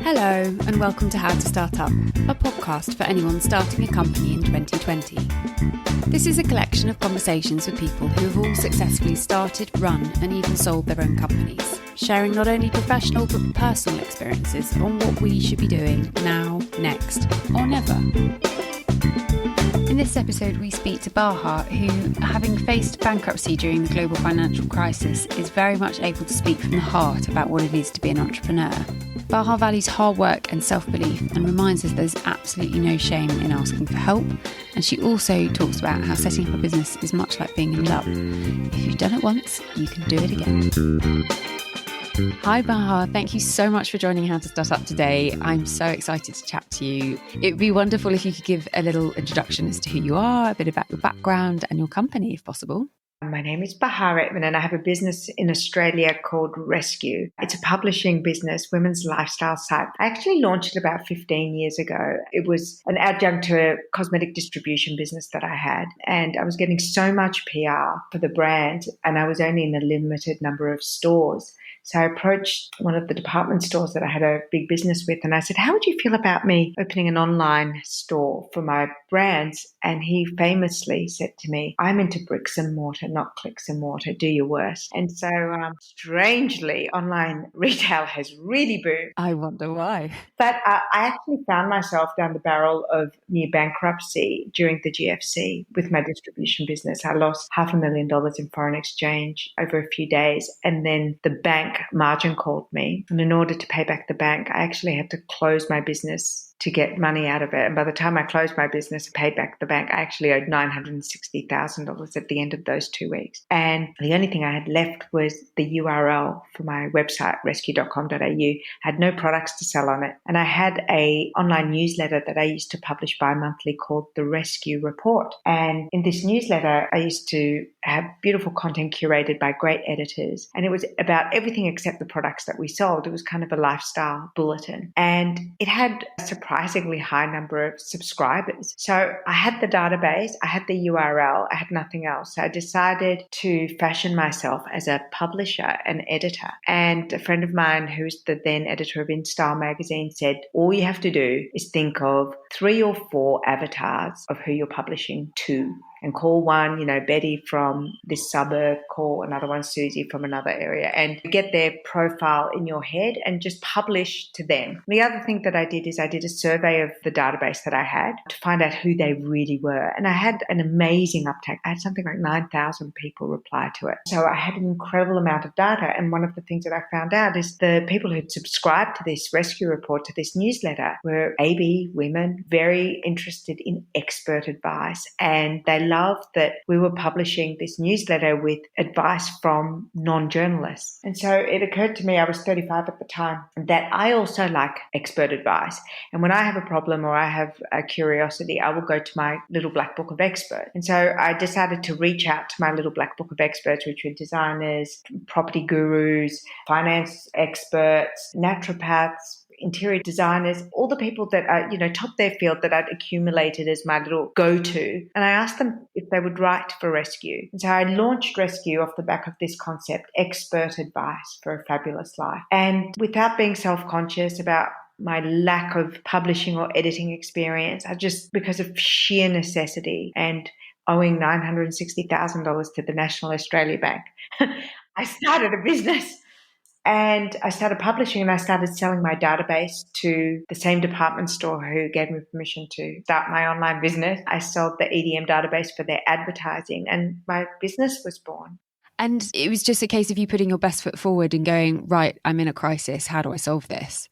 Hello and welcome to How to Start Up, a podcast for anyone starting a company in 2020. This is a collection of conversations with people who have all successfully started, run and even sold their own companies, sharing not only professional but personal experiences on what we should be doing now, next or never. In this episode, we speak to Bahar, who, having faced bankruptcy during the global financial crisis, is very much able to speak from the heart about what it is to be an entrepreneur. Bahar values hard work and self-belief and reminds us there's absolutely no shame in asking for help. And she also talks about how setting up a business is much like being in love. If you've done it once, you can do it again. Hi Bahar, thank you so much for joining How to Start Up today. I'm so excited to chat to you. It would be wonderful if you could give a little introduction as to who you are, a bit about your background and your company if possible. My name is Bahar Etminan and I have a business in Australia called Rescue. It's a publishing business, women's lifestyle site. I actually launched it about 15 years ago. It was an adjunct to a cosmetic distribution business that I had, and I was getting so much PR for the brand and I was only in a limited number of stores. So I approached one of the department stores that I had a big business with and I said, how would you feel about me opening an online store for my brands? And he famously said to me, I'm into bricks and mortar, not clicks and mortar, do your worst. And so strangely, online retail has really boomed. I wonder why. But I actually found myself down the barrel of near bankruptcy during the GFC with my distribution business. I lost $500,000 in foreign exchange over a few days. And then the bank margin called me. And in order to pay back the bank, I actually had to close my business to get money out of it. And by the time I closed my business and paid back the bank, I actually owed $960,000 at the end of those 2 weeks. And the only thing I had left was the URL for my website, rescue.com.au. I had no products to sell on it. And I had an online newsletter that I used to publish bi-monthly called The Rescue Report. And in this newsletter, I used to have beautiful content curated by great editors. And it was about everything except the products that we sold. It was kind of a lifestyle bulletin. And it had a surprisingly high number of subscribers. So I had the database, I had the URL, I had nothing else. So I decided to fashion myself as a publisher and editor. And a friend of mine who's the then editor of InStyle magazine said, all you have to do is think of 3 or 4 avatars of who you're publishing to. And call one, Betty from this suburb, call another one, Susie from another area, and get their profile in your head and just publish to them. The other thing that I did is I did a survey of the database that I had to find out who they really were. And I had an amazing uptake. I had something like 9,000 people reply to it. So I had an incredible amount of data. And one of the things that I found out is the people who'd subscribed to this rescue report, to this newsletter, were AB women, very interested in expert advice. And they loved that we were publishing this newsletter with advice from non-journalists. And so it occurred to me, I was 35 at the time, that I also like expert advice. And when I have a problem or I have a curiosity, I will go to my little black book of experts. And so I decided to reach out to my little black book of experts, which were designers, property gurus, finance experts, naturopaths, interior designers, all the people that are, top their field that I'd accumulated as my little go-to. And I asked them if they would write for Rescue. And so I launched Rescue off the back of this concept, expert advice for a fabulous life. And without being self-conscious about my lack of publishing or editing experience, because of sheer necessity and owing $960,000 to the National Australia Bank, I started a business. And I started publishing and I started selling my database to the same department store who gave me permission to start my online business. I sold the EDM database for their advertising and my business was born. And it was just a case of you putting your best foot forward and going, right, I'm in a crisis. How do I solve this?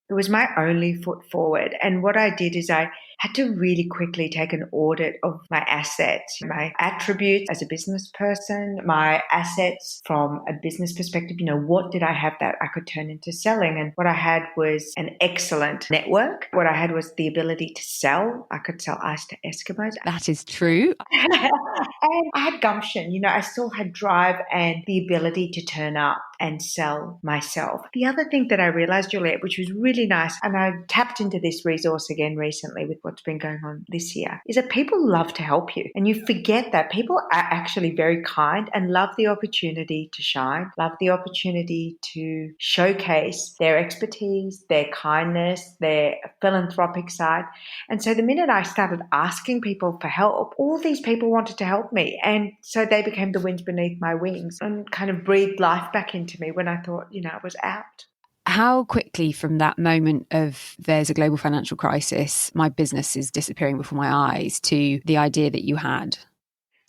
It was my only foot forward. And what I did is I had to really quickly take an audit of my assets, my attributes as a business person, my assets from a business perspective. What did I have that I could turn into selling? And what I had was an excellent network. What I had was the ability to sell. I could sell ice to Eskimos. That is true. And I had gumption. I still had drive and the ability to turn up and sell myself. The other thing that I realized, Juliet, which was really nice, and I tapped into this resource again recently with what's been going on this year is that people love to help you. And you forget that people are actually very kind and love the opportunity to shine, love the opportunity to showcase their expertise, their kindness, their philanthropic side. And so the minute I started asking people for help, all these people wanted to help me. And so they became the winds beneath my wings and kind of breathed life back into me when I thought, I was out. How quickly from that moment of there's a global financial crisis, my business is disappearing before my eyes, to the idea that you had?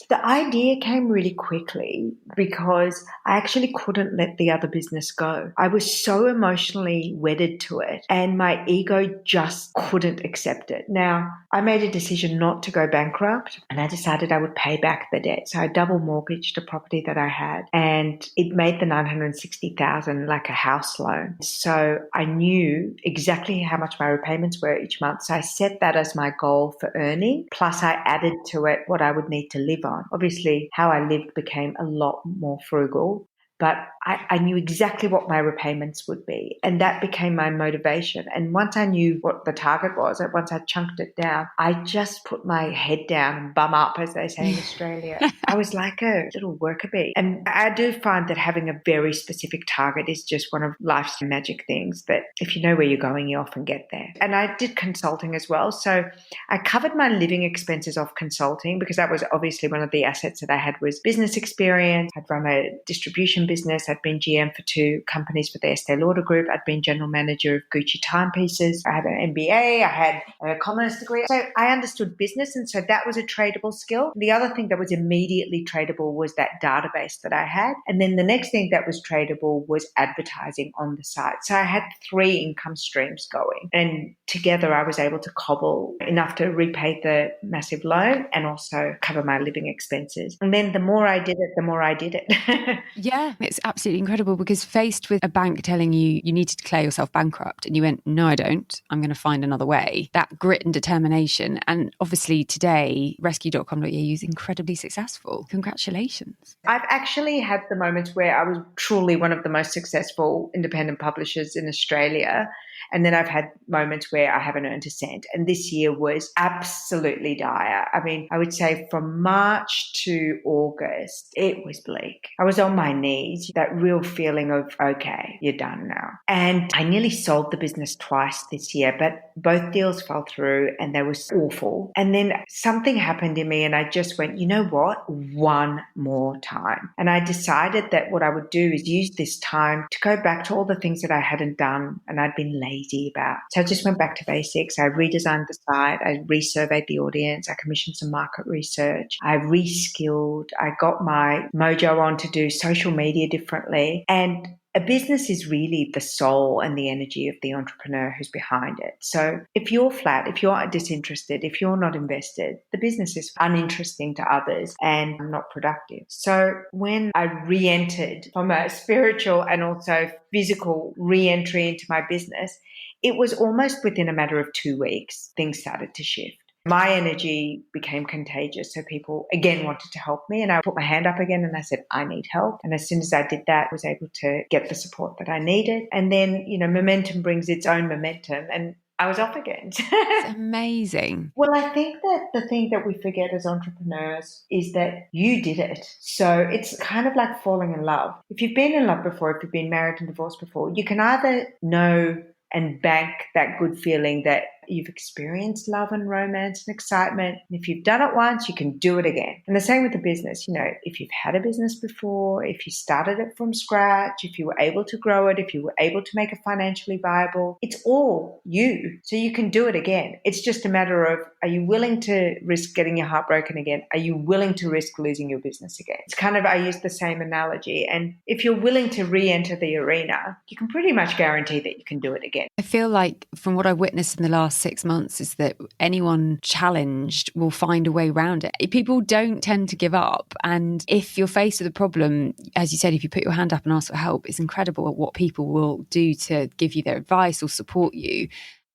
The idea came really quickly because I actually couldn't let the other business go. I was so emotionally wedded to it and my ego just couldn't accept it. Now, I made a decision not to go bankrupt and I decided I would pay back the debt. So I double mortgaged a property that I had and it made the $960,000 like a house loan. So I knew exactly how much my repayments were each month. So I set that as my goal for earning. Plus I added to it what I would need to live on. Obviously, how I lived became a lot more frugal, but I knew exactly what my repayments would be. And that became my motivation. And once I knew what the target was, once I chunked it down, I just put my head down and bum up, as they say in Australia. I was like a little worker bee. And I do find that having a very specific target is just one of life's magic things that if you know where you're going, you often get there. And I did consulting as well. So I covered my living expenses off consulting because that was obviously one of the assets that I had was business experience. I'd run a distribution business. I'd been GM for 2 companies for the Estee Lauder Group. I'd been general manager of Gucci timepieces. I had an MBA. I had a commerce degree. So I understood business. And so that was a tradable skill. The other thing that was immediately tradable was that database that I had. And then the next thing that was tradable was advertising on the site. So I had 3 income streams going. And together I was able to cobble enough to repay the massive loan and also cover my living expenses. And then the more I did it, the more I did it. Yeah, it's absolutely incredible because faced with a bank telling you you need to declare yourself bankrupt and you went, no, I don't, I'm going to find another way. That grit and determination. And obviously today, rescue.com.au is incredibly successful. Congratulations. I've actually had the moments where I was truly one of the most successful independent publishers in Australia. And then I've had moments where I haven't earned a cent. And this year was absolutely dire. I mean, I would say from March to August, it was bleak. I was on my knees, that real feeling of, okay, you're done now. And I nearly sold the business twice this year, but both deals fell through and they were awful. And then something happened in me and I just went, you know what? One more time. And I decided that what I would do is use this time to go back to all the things that I hadn't done and I'd been lazy about. So I just went back to basics. I redesigned the site. I resurveyed the audience. I commissioned some market research. I reskilled. I got my mojo on to do social media differently. And a business is really the soul and the energy of the entrepreneur who's behind it. So if you're flat, if you're disinterested, if you're not invested, the business is uninteresting to others and not productive. So when I re-entered from a spiritual and also physical re-entry into my business, it was almost within a matter of 2 weeks, things started to shift. My energy became contagious. So people again wanted to help me and I put my hand up again and I said, I need help. And as soon as I did that, I was able to get the support that I needed. And then, momentum brings its own momentum and I was off again. It's amazing. Well, I think that the thing that we forget as entrepreneurs is that you did it. So it's kind of like falling in love. If you've been in love before, if you've been married and divorced before, you can either know and bank that good feeling that you've experienced love and romance and excitement. And if you've done it once, you can do it again. And the same with the business. If you've had a business before, if you started it from scratch, if you were able to grow it, if you were able to make it financially viable, it's all you. So you can do it again. It's just a matter of, are you willing to risk getting your heart broken again? Are you willing to risk losing your business again? It's kind of, I use the same analogy. And if you're willing to re-enter the arena, you can pretty much guarantee that you can do it again. I feel like from what I've witnessed in the last 6 months is that anyone challenged will find a way around it. People don't tend to give up. And if you're faced with a problem, as you said, if you put your hand up and ask for help, it's incredible what people will do to give you their advice or support you.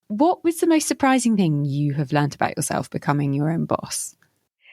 What was the most surprising thing you have learned about yourself becoming your own boss?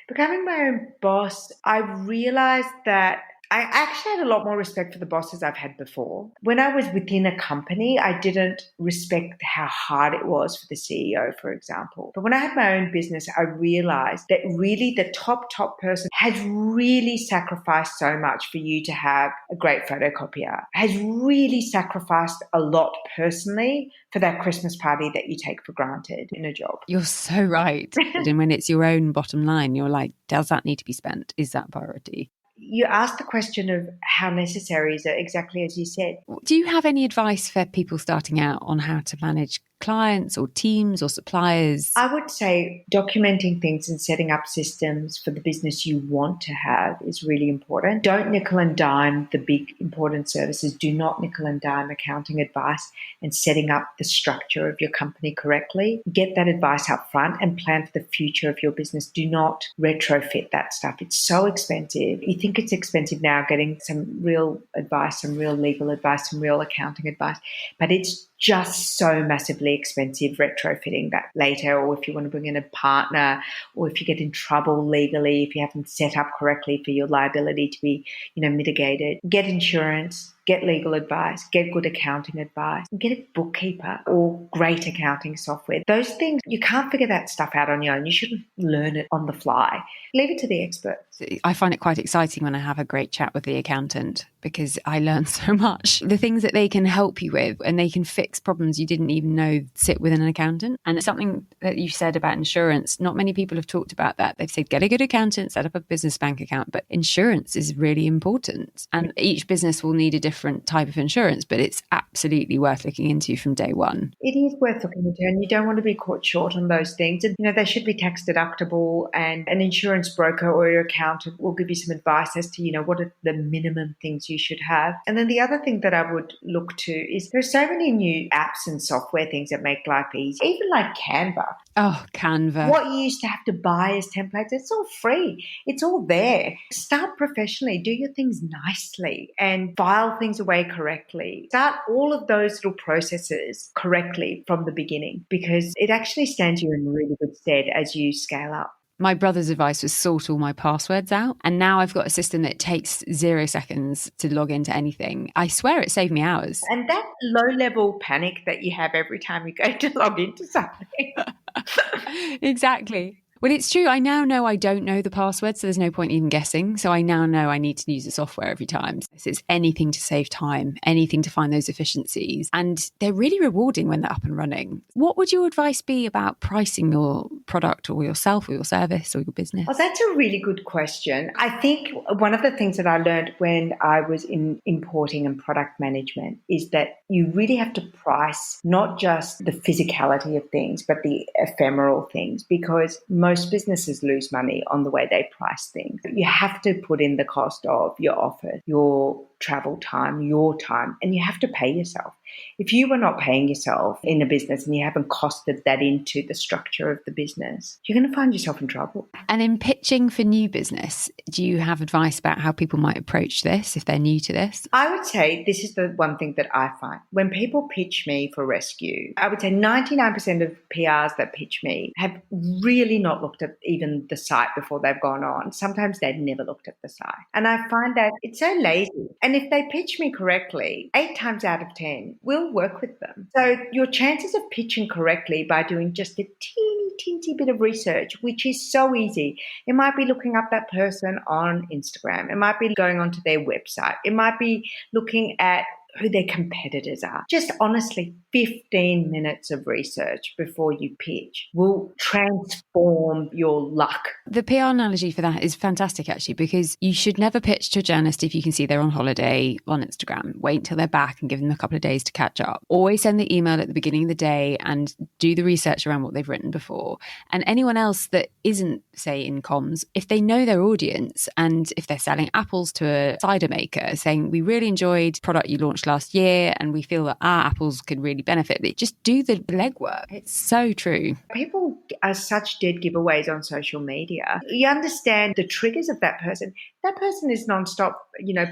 Becoming my own boss, I realized that I actually had a lot more respect for the bosses I've had before. When I was within a company, I didn't respect how hard it was for the CEO, for example. But when I had my own business, I realized that really the top person has really sacrificed so much for you to have a great photocopier, has really sacrificed a lot personally for that Christmas party that you take for granted in a job. You're so right. And when it's your own bottom line, you're like, does that need to be spent? Is that priority? You asked the question of how necessary is it, exactly as you said. Do you have any advice for people starting out on how to manage clients or teams or suppliers? I would say documenting things and setting up systems for the business you want to have is really important. Don't nickel and dime the big important services. Do not nickel and dime accounting advice and setting up the structure of your company correctly. Get that advice up front and plan for the future of your business. Do not retrofit that stuff. It's so expensive. You think it's expensive now getting some real advice, some real legal advice, some real accounting advice, but it's just so massively expensive retrofitting that later, or if you want to bring in a partner, or if you get in trouble legally, if you haven't set up correctly for your liability to be, mitigated. Get insurance, get legal advice, get good accounting advice, get a bookkeeper or great accounting software. Those things, you can't figure that stuff out on your own. You shouldn't learn it on the fly. Leave it to the experts. I find it quite exciting when I have a great chat with the accountant because I learn so much. The things that they can help you with, and they can fix problems you didn't even know sit within an accountant. And it's something that you said about insurance. Not many people have talked about that. They've said, get a good accountant, set up a business bank account. But insurance is really important. And each business will need a different type of insurance, but it's absolutely worth looking into from day one. It is worth looking into, and you don't want to be caught short on those things. And, they should be tax deductible, and an insurance broker or your accountant will give you some advice as to, what are the minimum things you should have. And then the other thing that I would look to is there are so many new apps and software things that make life easy, even like Canva. Oh, Canva. What you used to have to buy as templates, it's all free. It's all there. Start professionally. Do your things nicely and file things away correctly. Start all of those little processes correctly from the beginning, because it actually stands you in really good stead as you scale up. My brother's advice was sort all my passwords out. And now I've got a system that takes 0 seconds to log into anything. I swear it saved me hours. And that low-level panic that you have every time you go to log into something. Exactly. Well, it's true. I now know I don't know the password, so there's no point even guessing. So I now know I need to use the software every time. So it's anything to save time, anything to find those efficiencies. And they're really rewarding when they're up and running. What would your advice be about pricing your product or yourself or your service or your business? Well, that's a really good question. I think one of the things that I learned when I was in importing and product management is that you really have to price not just the physicality of things, but the ephemeral things, because most businesses lose money on the way they price things. You have to put in the cost of your office, your travel time, your time, and you have to pay yourself. If you were not paying yourself in a business and you haven't costed that into the structure of the business, you're going to find yourself in trouble. And in pitching for new business, do you have advice about how people might approach this if they're new to this? I would say this is the one thing that I find. When people pitch me for rescue, I would say 99% of PRs that pitch me have really not looked at even the site before they've gone on. Sometimes they've never looked at the site. And I find that it's so lazy. And if they pitch me correctly, 8 times out of 10, we'll work with them. So your chances of pitching correctly by doing just a teensy bit of research, which is so easy. It might be looking up that person on Instagram. It might be going onto their website. It might be looking at who their competitors are. Just honestly, 15 minutes of research before you pitch will transform your luck. The PR analogy for that is fantastic, actually, because you should never pitch to a journalist if you can see they're on holiday on Instagram. Wait until they're back and give them a couple of days to catch up. Always send the email at the beginning of the day and do the research around what they've written before. And anyone else that isn't, say, in comms, if they know their audience and if they're selling apples to a cider maker, saying, we really enjoyed product you launched last year and we feel that our apples could really benefit. Just do the legwork. It's so true. People are such dead giveaways on social media. You understand the triggers of that person. That person is nonstop,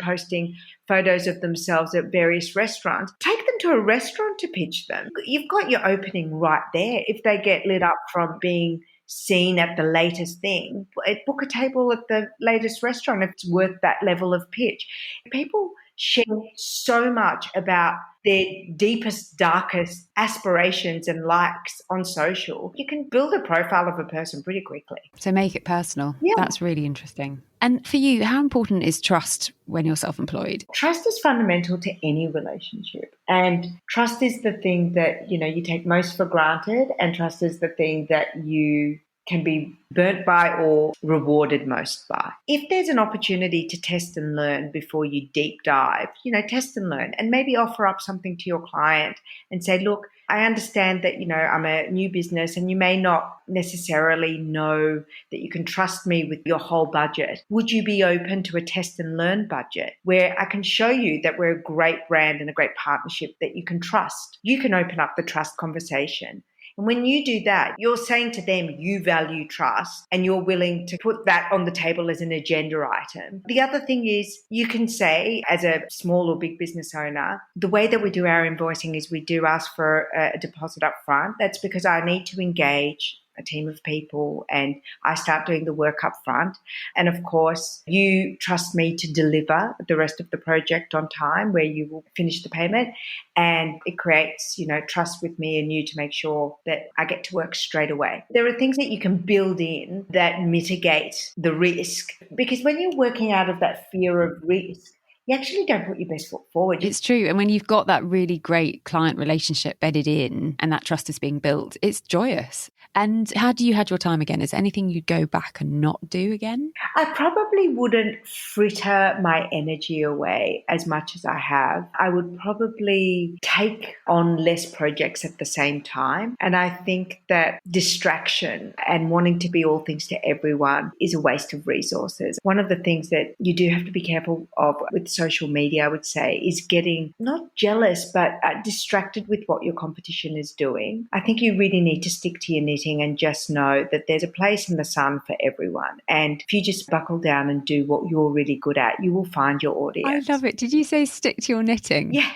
posting photos of themselves at various restaurants. Take them to a restaurant to pitch them. You've got your opening right there if they get lit up from being seen at the latest thing, book a table at the latest restaurant if it's worth that level of pitch. People share so much about their deepest, darkest aspirations and likes on social. You can build a profile of a person pretty quickly. So make it personal. Yeah. That's really interesting. And for you, how important is trust when you're self-employed? Trust is fundamental to any relationship. And trust is the thing that, you take most for granted, and trust is the thing that you can be burnt by or rewarded most by. If there's an opportunity to test and learn before you deep dive, test and learn, and maybe offer up something to your client and say, look, I understand that, I'm a new business and you may not necessarily know that you can trust me with your whole budget. Would you be open to a test and learn budget where I can show you that we're a great brand and a great partnership that you can trust? You can open up the trust conversation. And when you do that, you're saying to them you value trust and you're willing to put that on the table as an agenda item. The other thing is you can say, as a small or big business owner, the way that we do our invoicing is we do ask for a deposit up front. That's because I need to engage a team of people and I start doing the work up front. And of course, you trust me to deliver the rest of the project on time where you will finish the payment. And it creates, trust with me and you to make sure that I get to work straight away. There are things that you can build in that mitigate the risk, because when you're working out of that fear of risk, you actually don't put your best foot forward. It's true. And when you've got that really great client relationship bedded in and that trust is being built, it's joyous. And had you had your time again? Is there anything you'd go back and not do again? I probably wouldn't fritter my energy away as much as I have. I would probably take on less projects at the same time. And I think that distraction and wanting to be all things to everyone is a waste of resources. One of the things that you do have to be careful of with social media, I would say, is getting not jealous, but distracted with what your competition is doing. I think you really need to stick to your knitting and just know that there's a place in the sun for everyone. And if you just buckle down and do what you're really good at, you will find your audience. I love it. Did you say stick to your knitting? Yeah.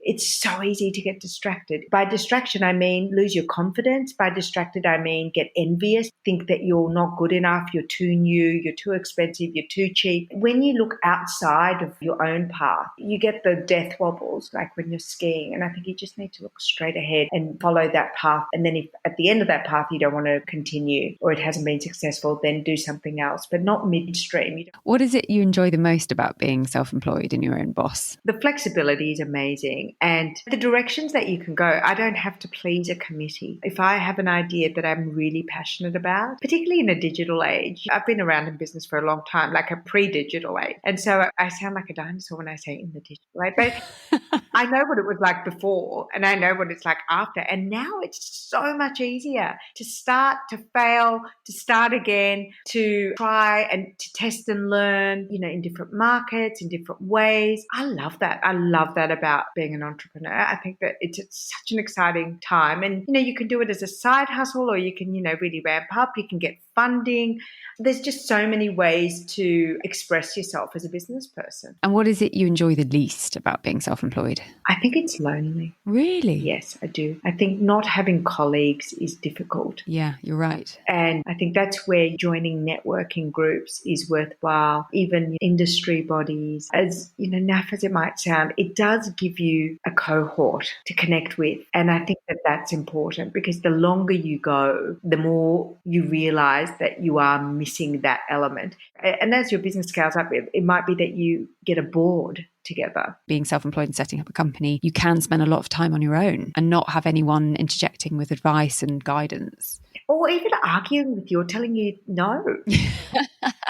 It's so easy to get distracted. By distraction, I mean lose your confidence. By distracted, I mean get envious, think that you're not good enough, you're too new, you're too expensive, you're too cheap. When you look outside of your own path, you get the death wobbles, like when you're skiing. And I think you just need to look straight ahead and follow that path. And then if at the end of that path you don't want to continue or it hasn't been successful, then do something else, but not midstream. What is it you enjoy the most about being self-employed and your own boss? The flexibility is amazing. And the directions that you can go. I don't have to please a committee. If I have an idea that I'm really passionate about, particularly in a digital age, I've been around in business for a long time, like a pre-digital age. And so I sound like a dinosaur when I say in the digital age, but I know what it was like before and I know what it's like after. And now it's so much easier to start, to fail, to start again, to try and to test and learn, in different markets, in different ways. I love that. I love that about being an entrepreneur. I think that it's such an exciting time. And, you can do it as a side hustle or you can, really ramp up. You can get funding. There's just so many ways to express yourself as a business person. And what is it you enjoy the least about being self-employed? I think it's lonely. Really? Yes, I do. I think not having colleagues is difficult. Yeah, you're right. And I think that's where joining networking groups is worthwhile. Even industry bodies, as naff as it might sound, it does give you a cohort to connect with. And I think that that's important because the longer you go, the more you realize that you are missing that element. And as your business scales up, it might be that you get a board together. Being self-employed and setting up a company, you can spend a lot of time on your own and not have anyone interjecting with advice and guidance. Or even arguing with you or telling you no.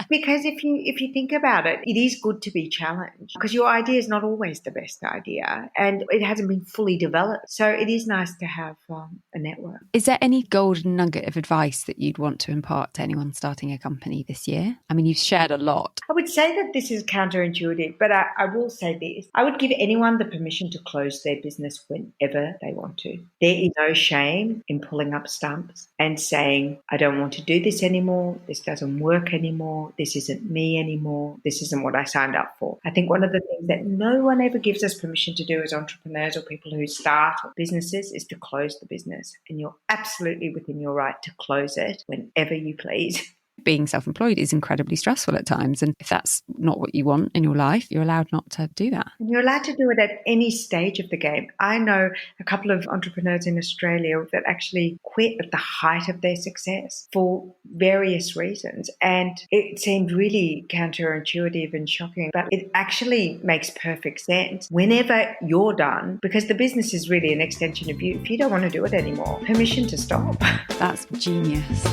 Because if you think about it, it is good to be challenged because your idea is not always the best idea and it hasn't been fully developed. So it is nice to have a network. Is there any golden nugget of advice that you'd want to impart to anyone starting a company this year? I mean, you've shared a lot. I would say that this is counterintuitive, but I will say this. I would give anyone the permission to close their business whenever they want to. There is no shame in pulling up stumps and saying, I don't want to do this anymore. This doesn't work anymore. this isn't me anymore. This isn't what I signed up for. I think one of the things that no one ever gives us permission to do as entrepreneurs or people who start businesses is to close the business. And you're absolutely within your right to close it whenever you please. Being self-employed is incredibly stressful at times. And if that's not what you want in your life, you're allowed not to do that. And you're allowed to do it at any stage of the game. I know a couple of entrepreneurs in Australia that actually quit at the height of their success for various reasons. And it seemed really counterintuitive and shocking, but it actually makes perfect sense. Whenever you're done, because the business is really an extension of you, if you don't want to do it anymore, permission to stop. That's genius.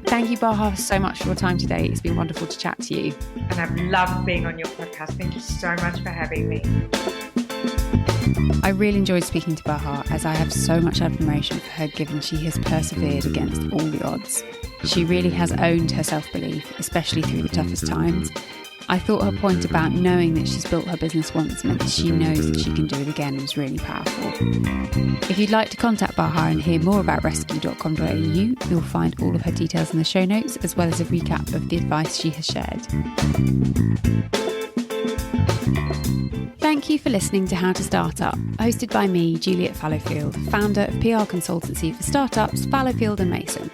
Thank you, Bahar, so much for your time today. It's been wonderful to chat to you. And I've loved being on your podcast. Thank you so much for having me. I really enjoyed speaking to Bahar, as I have so much admiration for her, given she has persevered against all the odds. She really has owned her self-belief, especially through the toughest times. I thought her point about knowing that she's built her business once meant that she knows that she can do it again was really powerful. If you'd like to contact Bahar and hear more about rescue.com.au, you'll find all of her details in the show notes, as well as a recap of the advice she has shared. Thank you for listening to How to Start Up, hosted by me, Juliet Fallowfield, founder of PR consultancy for startups Fallowfield and Mason.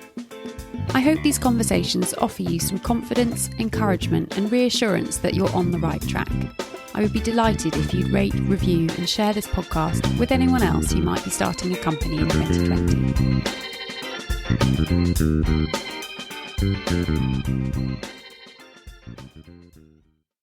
I hope these conversations offer you some confidence, encouragement and reassurance that you're on the right track. I would be delighted if you'd rate, review and share this podcast with anyone else who might be starting a company in 2020.